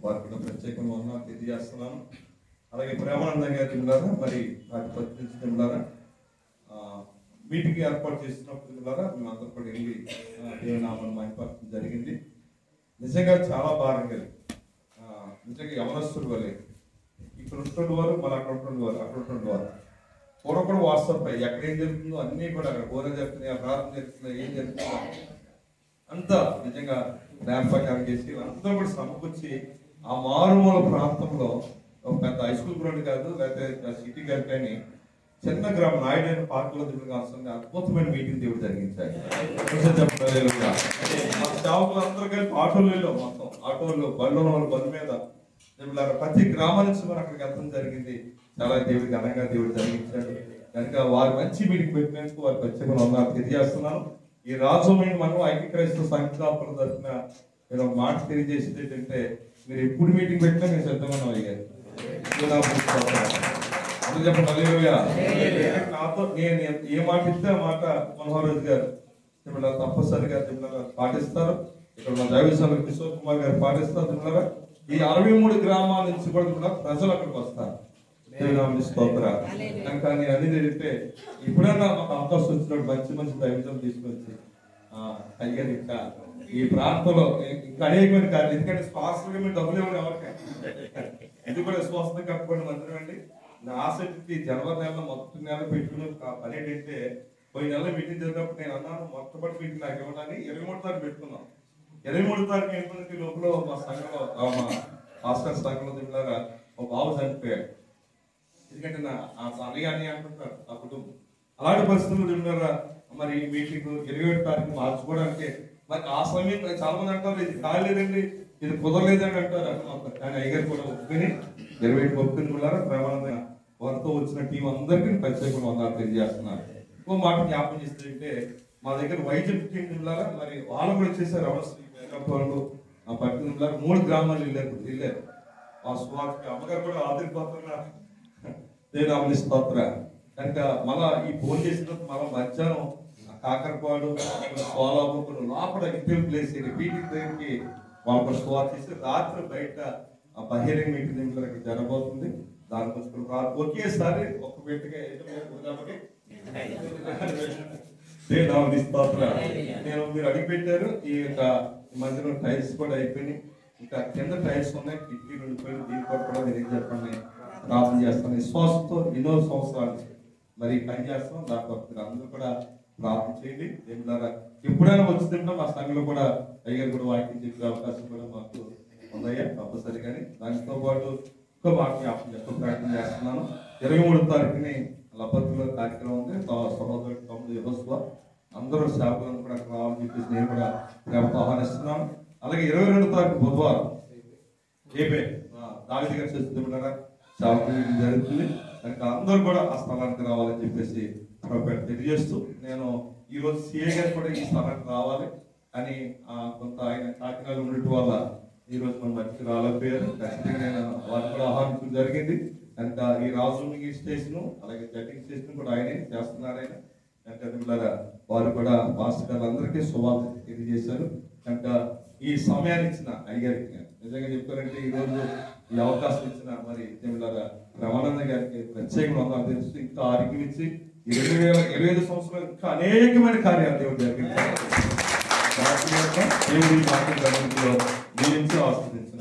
వారికి కూడా ప్రత్యేకంగా వందనాలు తెలియజేస్తున్నాను. అలాగే ప్రేమానంద గారి తిమ్లారా, మరి వాటి ప్రతినిధి తిమ్లారా మీటింగ్ ఏర్పాటు చేసినప్పుడు తిమ్లారా మేమందరూ కూడా వెళ్ళి దేవుని నామాన్ని మహిమపరచడం జరిగింది. నిజంగా చాలా బాగా నిజంగా యవనస్తులు వల్లే ఇక్కడ ఉంటుండే వారు, మళ్ళీ అక్కడ ఉంటుండే వారు పూర్వప్పుడు వాట్సాప్ ఎక్కడ ఏం జరుగుతుందో అన్నీ కూడా అక్కడ బోధన జరుగుతున్నాయి, ప్రార్థన జరుగుతున్నాయి, ఏం జరుగుతుందో అంతా నిజంగా జ్ఞాపకాలు చేసి అందరూ కూడా సమకూర్చి ఆ మారుమూల ప్రాంతంలో ఒక పెద్ద హై స్కూల్ గ్రౌండ్ కాదు, లేకపోతే సిటీ కాదు, కానీ చిన్న గ్రామం నాయుడు పార్కులో తిరుగుతుంది అద్భుతమైన మీటింగ్ దేవుడు జరిగించారు. మా సేవకులు అందరూ కలిపి ఆటోలలో మొత్తం ఆటోలు బండ్లో బండి మీద ప్రతి గ్రామం నుంచి మనం అక్కడికి వెళ్ళడం జరిగింది. చాలా దేవుడి ఘనంగా దేవుడు జరిగించాడు. కనుక వారు మంచి మీటింగ్ పెట్టినందుకు వారి ప్రత్యేకంగా వందనాలు తెలియజేస్తున్నాను. ఈ రాజమైన మనం ఐక్య క్రైస్తవ సంఘాపన తరఫున నేను ఒక మాట తెలియజేసేది ఏంటంటే, మీరు ఎప్పుడు మీటింగ్ పెట్టినా మేము సిద్ధంగా అయ్యారు. చెప్పండి నాతో నేను ఏ మాట ఇస్తే ఆ మాట మనోహర్ రాజు గారు తప్పనిసరిగా పాటిస్తారు. ఇక్కడ మా దైవజనులు కిషోర్ కుమార్ గారు పాటిస్తారు. తిన్నారా ఈ 63 గ్రామాల నుంచి కూడా ప్రజలు అక్కడికి వస్తారు. కానీ అనేది ఏంటంటే ఎప్పుడైనా మాకు అవకాశం వచ్చినప్పుడు మంచి మంచి దైవజనులు తీసుకొచ్చి అయ్యారు ఇంకా ఈ ప్రాంతంలో ఇంకా అనేకమైన కార్యాలు, ఎందుకంటే స్పాన్సర్గా మీరు డబ్బులు ఇవ్వండి ఎవరికైనా, ఇది కూడా స్వస్థత కట్టుకోండి మందిరం అండి. నా ఆసక్తి జనవరి నెలలో మొత్తం నెల పెట్టుకుని పని ఏంటంటే, పోయిన నెల మీటింగ్ జరిగినప్పుడు నేను అన్నాను మొట్టమొదటి మీటింగ్ నాకు ఇవ్వడానికి 23 తారీఖు పెట్టుకున్నాం. 23 తారీఖు అయిపోయిన లోపల మా సంఘంలో మా మాస్టర్ సంఘంలో తిన్నారా ఒక బాబు చనిపోయాడు. ఎందుకంటే ఆ తల్లి అని అంటుంటారు ఆ కుటుంబం. అలాంటి పరిస్థితులు తిన్నారా మరి మీటింగ్ 27 తారీఖు మార్చుకోవడానికి మరి ఆ సమయం చాలా మంది అంటారు ఇది కాలేదండి, ఇది కుదరలేదని అంటారు. కానీ అయ్యగారు కూడా ఒప్పుకొని 27 ఒప్పుకొని కూడా ప్రేమానంద వారితో వచ్చిన టీం అందరికీ ప్రత్యేకంగా వందనాలు తెలియజేస్తున్నారు. ఇంకో మాట జ్ఞాపకం చేస్తుంటే, మా దగ్గర వైద్యం టీం తిన్నారా మరి వాళ్ళు కూడా వచ్చేసారు. వాళ్ళు ఆ పట్టణంలో 3 గ్రామాలు వెళ్ళారు. ఆ స్వార్థ అమ్మగారు కూడా ఆదిరిపోతున్నారు. దేవుని స్తోత్ర. కనుక మళ్ళా ఈ ఫోన్ చేసిన మళ్ళా మధ్యాహ్నం కాకరపాడు సోలాపు కొన్ని లోపల ఇంటర్వ్యూ ప్లేస్ మీటింగ్ దగ్గరికి వాళ్ళకి స్వార్థ చేసి రాత్రి బయట ఆ బహిరంగ మీటింగ్ అక్కడ జరగబోతుంది. దానికోసం ఒకేసారి ఒక పెట్టగా దేవుని స్తోత్ర. నేను మీరు అడిగి పెట్టారు. ఈ యొక్క మందిరం టైల్స్ కూడా అయిపోయినాయి, ఇంకా కింద టైల్స్ ఉన్నాయి, కిటికీ ఉండిపోయింది. దీని కూడా మీరు ఏం చెప్పండి ప్రార్థన చేస్తాను. విశ్వాసంతో ఎన్నో సంవత్సరాలు మరి పని చేస్తాం. దాంట్లో అందరూ కూడా ప్రార్థన చేయండి. దేవులారా ఎప్పుడైనా వచ్చిందంటే మా సంఘంలో కూడా అయ్యారు కూడా వాక్యం చెప్పే అవకాశం కూడా మాకు ఉందయ్యా తప్పనిసరి. కానీ దానితో పాటు ఇంకో మాట జ్ఞాపకం ప్రయత్నం చేస్తున్నాను. 23 తారీఖుని లబ్బతుల్లో కార్యక్రమం ఉంది. సహోదరుడు తమ్ముడు యువస్వ అందరూ సేవకులను కూడా రావాలని చెప్పేసి నేను కూడా ప్రేమతో ఆహ్వానిస్తున్నాను. అలాగే 22 తారీఖు బుధవారం ఏపీ దావిది గారు చేస్తున్నారా సేవకులు జరుగుతుంది. కనుక అందరూ కూడా ఆ స్థలానికి రావాలని చెప్పేసి తెలియజేస్తూ, నేను ఈరోజు సిఏ గారు కూడా ఈ స్థలానికి రావాలి అని కొంత ఆయన కాకినాడ ఉండటం వల్ల ఈ రోజు మన మధ్యకి రాలేకపోయారు. ఖచ్చితంగా నేను వారిని కూడా ఆహ్వానించడం జరిగింది. కనుక ఈ రాజుమింగి స్టేషన్ అలాగే జడ్జింగ్ స్టేషన్ కూడా ఆయనే చేస్తున్నారు. ఆయన కనుక వారు కూడా మాస్టర్ గారు అందరికీ శుభాలు తెలియజేశారు. కనుక ఈ సమయాన్ని ఇచ్చిన అయ్యారికి నిజంగా చెప్పారంటే ఈ రోజు ఈ అవకాశం ఇచ్చిన మరి ప్రేమానంద గారికి ప్రత్యేకంగా వందనాలు తెలుసు. ఇంకా ఆరోగ్యం ఇచ్చి 2025 సంవత్సరాలు ఇంకా అనేకమైన కార్యాలు దేవుడు జరిగించారు. దేవుడి మాటలు ఆస్వాదించిన